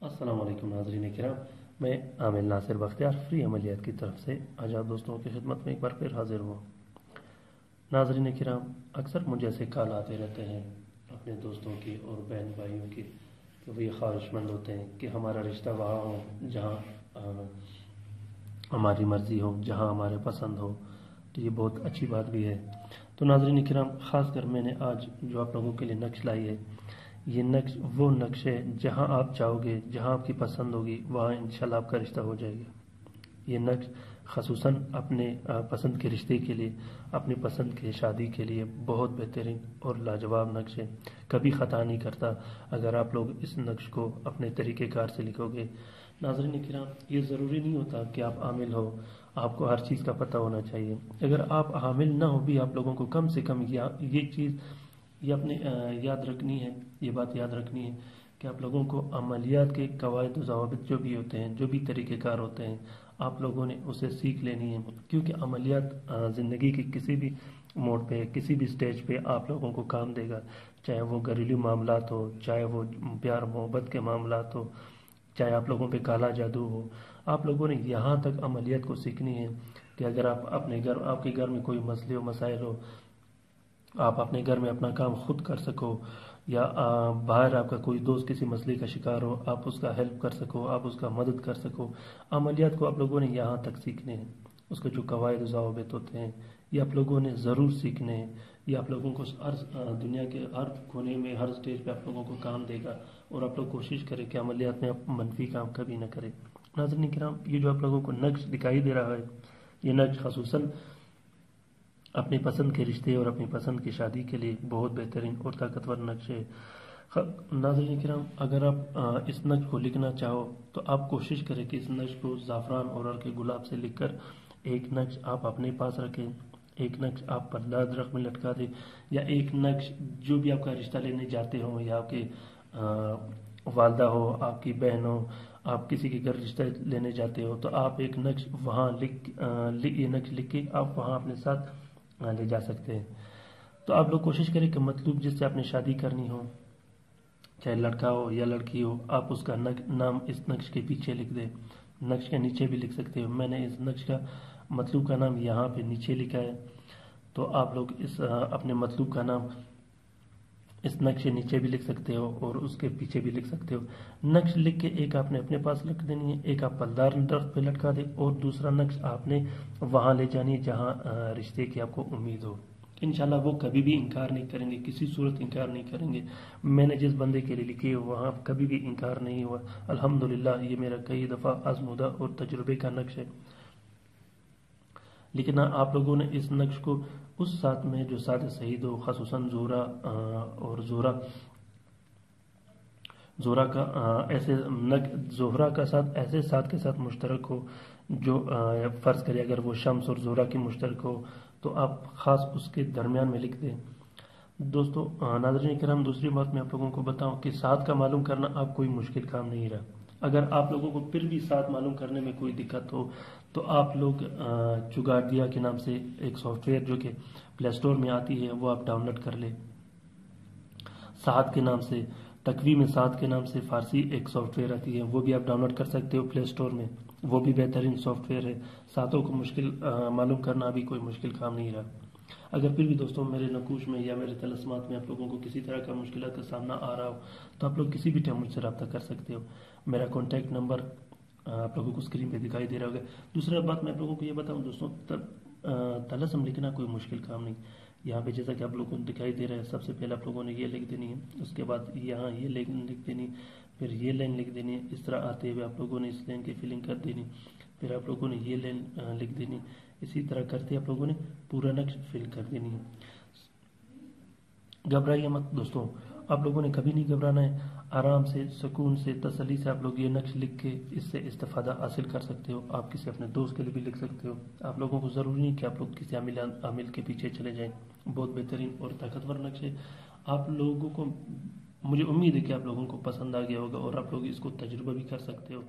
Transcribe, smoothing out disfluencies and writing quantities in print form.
السلام علیکم ناظرین کرام، میں عامل ناصر بختیار فری عملیات کی طرف سے آج آپ دوستوں کی خدمت میں ایک بار پھر حاضر ہوں۔ ناظرین کرام، اکثر مجھے ایسے کال آتے رہتے ہیں اپنے دوستوں کی اور بہن بھائیوں کی کہ وہ یہ خواہش مند ہوتے ہیں کہ ہمارا رشتہ وہاں ہو جہاں ہماری مرضی ہو، جہاں ہمارے پسند ہو، تو یہ بہت اچھی بات بھی ہے۔ تو ناظرین کرام، خاص کر میں نے آج جو آپ لوگوں کے لیے نقش لائی ہے، یہ نقش وہ نقش ہے جہاں آپ چاہو گے، جہاں آپ کی پسند ہوگی، وہاں انشاءاللہ آپ کا رشتہ ہو جائے گا۔ یہ نقش خصوصاً اپنے پسند کے رشتے کے لیے، اپنی پسند کے شادی کے لیے بہت بہترین اور لاجواب نقش ہے، کبھی خطا نہیں کرتا اگر آپ لوگ اس نقش کو اپنے طریقہ کار سے لکھو گے۔ ناظرین کرام، یہ ضروری نہیں ہوتا کہ آپ عامل ہو، آپ کو ہر چیز کا پتہ ہونا چاہیے۔ اگر آپ عامل نہ ہو بھی، آپ لوگوں کو کم سے کم یہ چیز یہ اپنے یاد رکھنی ہے، یہ بات یاد رکھنی ہے کہ آپ لوگوں کو عملیات کے قواعد و ضوابط جو بھی ہوتے ہیں، جو بھی طریقہ کار ہوتے ہیں، آپ لوگوں نے اسے سیکھ لینی ہے، کیونکہ عملیات زندگی کی کسی بھی موڑ پہ، کسی بھی سٹیج پہ آپ لوگوں کو کام دے گا، چاہے وہ گھریلو معاملات ہو، چاہے وہ پیار محبت کے معاملات ہو، چاہے آپ لوگوں پہ کالا جادو ہو۔ آپ لوگوں نے یہاں تک عملیات کو سیکھنی ہے کہ اگر آپ کے گھر میں کوئی مسئلے و مسائل ہو، آپ اپنے گھر میں اپنا کام خود کر سکو، یا باہر آپ کا کوئی دوست کسی مسئلے کا شکار ہو، آپ اس کا ہیلپ کر سکو، آپ اس کا مدد کر سکو۔ عملیات کو آپ لوگوں نے یہاں تک سیکھنے ہیں، اس کے جو قواعد و ضوابط ہوتے ہیں یہ آپ لوگوں نے ضرور سیکھنے ہیں۔ یہ آپ لوگوں کو دنیا کے ہر کونے میں، ہر سٹیج پہ آپ لوگوں کو کام دے گا، اور آپ لوگ کوشش کریں کہ عملیات میں آپ منفی کام کبھی نہ کریں۔ ناظرین کرام، یہ جو آپ لوگوں کو نقش دکھائی دے رہا ہے، یہ نقش خصوصاً اپنی پسند کے رشتے اور اپنی پسند کی شادی کے لیے بہت بہترین اور طاقتور نقش ہے۔ ناظرین کرام، اگر آپ اس نقش کو لکھنا چاہو تو آپ کوشش کریں کہ اس نقش کو زعفران اور عرق گلاب سے لکھ کر ایک نقش آپ اپنے پاس رکھیں، ایک نقش آپ پردہ درخت میں لٹکا دیں، یا ایک نقش جو بھی آپ کا رشتہ لینے جاتے ہوں، یا آپ کے والدہ ہو، آپ کی بہن ہو، آپ کسی کے گھر رشتہ لینے جاتے ہو، تو آپ ایک نقش وہاں یہ نقش لکھ کے آپ وہاں اپنے ساتھ لے جا سکتے ہیں۔ تو آپ لوگ کوشش کریں کہ مطلوب جس سے آپ نے شادی کرنی ہو، چاہے لڑکا ہو یا لڑکی ہو، آپ اس کا نام اس نقش کے پیچھے لکھ دیں، نقش کے نیچے بھی لکھ سکتے ہو۔ میں نے اس نقش کا مطلوب کا نام یہاں پہ نیچے لکھا ہے، تو آپ لوگ اپنے مطلوب کا نام اس نقش کے نیچے بھی لکھ سکتے ہو اور اس کے پیچھے بھی لکھ سکتے ہو۔ نقش لکھ کے ایک آپ نے اپنے پاس لکھ دینی ہے، ایک آپ پھلدار درخت پہ لٹکا دیں، اور دوسرا نقش آپ نے وہاں لے جانی ہے جہاں رشتے کی آپ کو امید ہو۔ انشاءاللہ وہ کبھی بھی انکار نہیں کریں گے، کسی صورت انکار نہیں کریں گے۔ میں نے جس بندے کے لیے لکھی ہے وہاں کبھی بھی انکار نہیں ہوا، الحمدللہ۔ یہ میرا کئی دفعہ آزمودہ اور تجربے کا نقش ہے۔ لیکن آپ لوگوں نے اس نقش کو اس ساتھ میں جو ساتھ شہید ہو، خصوصاً زہرہ کا زہرہ کا ساتھ ایسے ساتھ کے ساتھ مشترک ہو، جو فرض کرے اگر وہ شمس اور زہرہ کی مشترک ہو تو آپ خاص اس کے درمیان میں لکھ دیں۔ دوستو ناظرین کرام، دوسری بات میں آپ لوگوں کو بتاؤں کہ ساتھ کا معلوم کرنا اب کوئی مشکل کام نہیں رہا۔ اگر آپ لوگوں کو پھر بھی ساتھ معلوم کرنے میں کوئی دقت ہو تو آپ لوگ چگاردیا کے نام سے ایک سافٹ ویئر جو کہ پلے اسٹور میں آتی ہے، وہ آپ ڈاؤن لوڈ کر لیں۔ ساتھ کے نام سے، تقویم ساتھ کے نام سے فارسی ایک سافٹ ویئر آتی ہے، وہ بھی آپ ڈاؤن لوڈ کر سکتے ہو پلے اسٹور میں، وہ بھی بہترین سافٹ ویئر ہے۔ ساتھوں کو معلوم کرنا بھی کوئی مشکل کام نہیں رہا۔ اگر پھر بھی دوستوں میرے نقوش میں یا میرے طلسمات میں آپ لوگوں کو کسی طرح کا مشکلات کا سامنا آ رہا ہو تو آپ لوگ کسی بھی ٹائم مجھ سے رابطہ کر سکتے ہو۔ میرا کانٹیکٹ نمبر آپ لوگوں کو اسکرین پہ دکھائی دے رہا ہوگا۔ دوسرا بات میں آپ لوگوں کو یہ بتاؤں دوستوں، طلسم لکھنا کوئی مشکل کام نہیں۔ یہاں پہ جیسا کہ آپ لوگوں کو دکھائی دے رہا ہے، سب سے پہلے آپ لوگوں نے یہ لکھ دینی ہے، اس کے بعد یہاں یہ لائن لکھ دینی، پھر یہ لائن لکھ دینی ہے، اس طرح آتے ہوئے آپ لوگوں نے اس لائن کی فلنگ کر دینی، پھر آپ لوگوں نے یہ لائن لکھ دینی، اسی طرح کرتے آپ لوگوں نے پورا نقش فل کر دینی ہے۔ گھبرائیے مت دوستوں، آپ لوگوں نے کبھی نہیں گھبرانا ہے، آرام سے، سکون سے، تسلی سے آپ لوگ یہ نقش لکھ کے اس سے استفادہ حاصل کر سکتے ہو۔ آپ کسی اپنے دوست کے لیے بھی لکھ سکتے ہو۔ آپ لوگوں کو ضروری نہیں کہ آپ لوگ کسی عامل کے پیچھے چلے جائیں۔ بہت بہترین اور طاقتور نقش ہے۔ آپ لوگوں کو، مجھے امید ہے کہ آپ لوگوں کو پسند آ گیا ہوگا اور آپ لوگ اس کو تجربہ بھی کر سکتے ہو۔